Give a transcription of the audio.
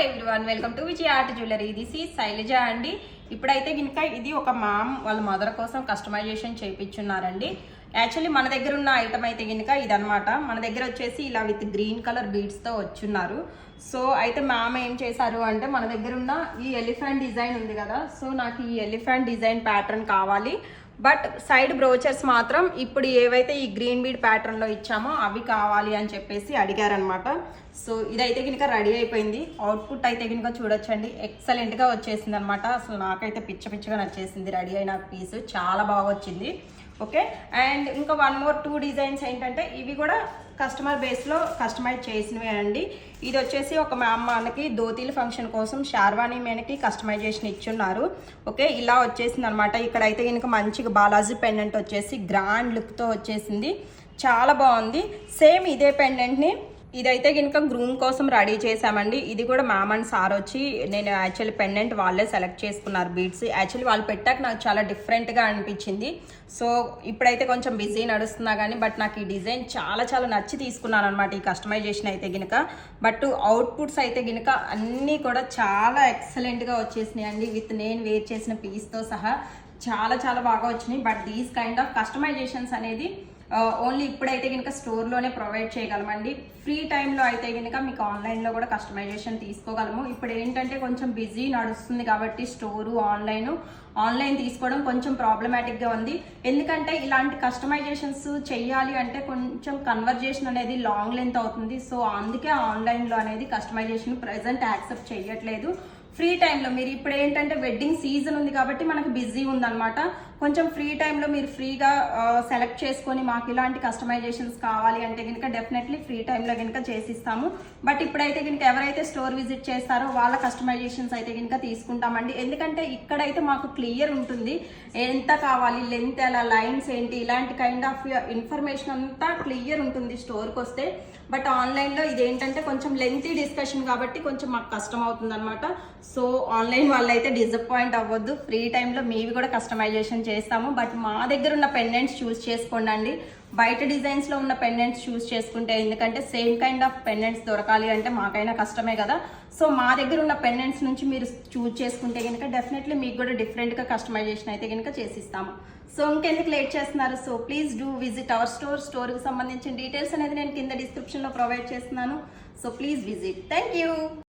Everyone, welcome to Vijaya art jewellery. This is Shailaja అండి. ఇప్పుడైతే కనుక ఇది ఒక మామ్ వాళ్ళ మదర్ కోసం కస్టమైజేషన్ చేయించున్నారండి. యాక్చువల్లీ మన దగ్గర ఉన్న ఐటమ్ అయితే కనుక ఇదనమాట. మన దగ్గర వచ్చేసి ఇలా విత్ గ్రీన్ కలర్ బీడ్స్తో వచ్చున్నారు. సో అయితే మ్యామ్ ఏం చేశారు అంటే, మన దగ్గర ఉన్న ఈ ఎలిఫెంట్ డిజైన్ ఉంది కదా, సో నాకు ఈ ఎలిఫెంట్ డిజైన్ ప్యాటర్న్ కావాలి, బట్ సైడ్ బ్రోచర్స్ మాత్రం ఇప్పుడు ఏవైతే ఈ గ్రీన్ బీడ్ ప్యాటర్న్లో ఇచ్చామో అవి కావాలి అని చెప్పేసి అడిగారనమాట. సో ఇదైతే కనుక రెడీ అయిపోయింది. అవుట్పుట్ అయితే కనుక చూడొచ్చండి, ఎక్సలెంట్గా వచ్చేసింది అనమాట. అసలు నాకైతే పిచ్చగా నచ్చేసింది రెడీ అయిన పీస్, చాలా బాగా వచ్చింది. ఓకే, అండ్ ఇంకా 2 డిజైన్స్ ఏంటంటే ఇవి కూడా కస్టమర్ బేస్లో కస్టమైజ్ చేసినవి అండి. ఇది వచ్చేసి ఒక మనకి ధోతీల ఫంక్షన్ కోసం షార్వాణి మేనకి కస్టమైజేషన్ ఇచ్చున్నారు. ఓకే, ఇలా వచ్చేసింది అనమాట. ఇక్కడ అయితే కనుక మంచిగా బాలాజీ పెండెంట్ వచ్చేసి గ్రాండ్ లుక్తో వచ్చేసింది, చాలా బాగుంది. సేమ్ ఇదే పెండెంట్ని ఇదైతే కనుక గ్రూమ్ కోసం రెడీ చేసామండి. ఇది కూడా మ్యామ్ అండ్ సార్ వచ్చి, నేను యాక్చువల్లీ పెండెంట్ వాళ్ళే సెలెక్ట్ చేసుకున్నారు బీడ్స్. యాక్చువల్లీ వాళ్ళు పెట్టాక నాకు చాలా డిఫరెంట్గా అనిపించింది. సో ఇప్పుడైతే కొంచెం బిజీ నడుస్తున్నా కానీ, బట్ నాకు ఈ డిజైన్ చాలా నచ్చి తీసుకున్నాను అనమాట, ఈ కస్టమైజేషన్ అయితే కనుక. బట్ అవుట్పుట్స్ అయితే కనుక అన్నీ కూడా చాలా ఎక్సలెంట్గా వచ్చేసినాయి అండి, విత్ నేను వేర్ చేసిన పీస్తో సహా చాలా బాగా వచ్చినాయి. But these kind of customisations అనేది ఓన్లీ ఇప్పుడైతే కనుక స్టోర్లోనే ప్రొవైడ్ చేయగలమండి. ఫ్రీ టైంలో అయితే కనుక మీకు ఆన్లైన్లో కూడా కస్టమైజేషన్ తీసుకోగలము. ఇప్పుడు ఏంటంటే కొంచెం బిజీ నడుస్తుంది కాబట్టి స్టోరు ఆన్లైన్ తీసుకోవడం కొంచెం ప్రాబ్లమాటిక్గా ఉంది. ఎందుకంటే ఇలాంటి కస్టమైజేషన్స్ చెయ్యాలి అంటే కొంచెం కన్వర్జేషన్ అనేది లాంగ్ లెంత్ అవుతుంది. సో అందుకే ఆన్లైన్లో అనేది కస్టమైజేషన్ ప్రెజెంట్ యాక్సెప్ట్ చేయట్లేదు. ఫ్రీ టైంలో మీరు ఇప్పుడు ఏంటంటే వెడ్డింగ్ సీజన్ ఉంది కాబట్టి మనకు బిజీ ఉందన్నమాట. కొంచెం ఫ్రీ టైంలో మీరు ఫ్రీగా సెలెక్ట్ చేసుకొని మాకు ఇలాంటి కస్టమైజేషన్స్ కావాలి అంటే కనుక డెఫినెట్లీ ఫ్రీ టైంలో కనుక చేసిస్తాము. బట్ ఇప్పుడైతే కనుక ఎవరైతే స్టోర్ విజిట్ చేస్తారో వాళ్ళ కస్టమైజేషన్స్ అయితే కనుక తీసుకుంటామండి. ఎందుకంటే ఇక్కడైతే మాకు క్లియర్ ఉంటుంది, ఎంత కావాలి, లెంత్ ఎలా, లైన్స్ ఏంటి, ఇలాంటి కైండ్ ఆఫ్ ఇన్ఫర్మేషన్ అంతా క్లియర్ ఉంటుంది స్టోర్కి వస్తే. బట్ ఆన్లైన్లో ఇదేంటంటే కొంచెం లెంతీ డిస్కషన్ కాబట్టి కొంచెం మాకు కష్టం అవుతుంది అనమాట. సో ఆన్లైన్ వాళ్ళైతే డిసప్పాయింట్ అవ్వద్దు, ఫ్రీ టైంలో మీవి కూడా కస్టమైజేషన్ చేస్తాము. బట్ మా దగ్గర ఉన్న పెండెంట్స్ చూస్ చేసుకోండి, బయట డిజైన్స్లో ఉన్న పెండెంట్స్ చూస్ చేసుకుంటే, ఎందుకంటే సేమ్ కైండ్ ఆఫ్ పెండెంట్స్ దొరకాలి అంటే మాకైనా కష్టమే కదా. సో మా దగ్గర ఉన్న పెండెంట్స్ నుంచి మీరు చూస్ చేసుకుంటే కనుక డెఫినెట్లీ మీకు కూడా డిఫరెంట్గా కస్టమైజేషన్ అయితే కనుక చేసిస్తాము. సో ఇంకెందుకు లేట్ చేస్తున్నారు? So please do visit our స్టోర్కి సంబంధించిన డీటెయిల్స్ అనేది నేను కింద డిస్క్రిప్షన్లో ప్రొవైడ్ చేస్తున్నాను. So please visit. Thank you.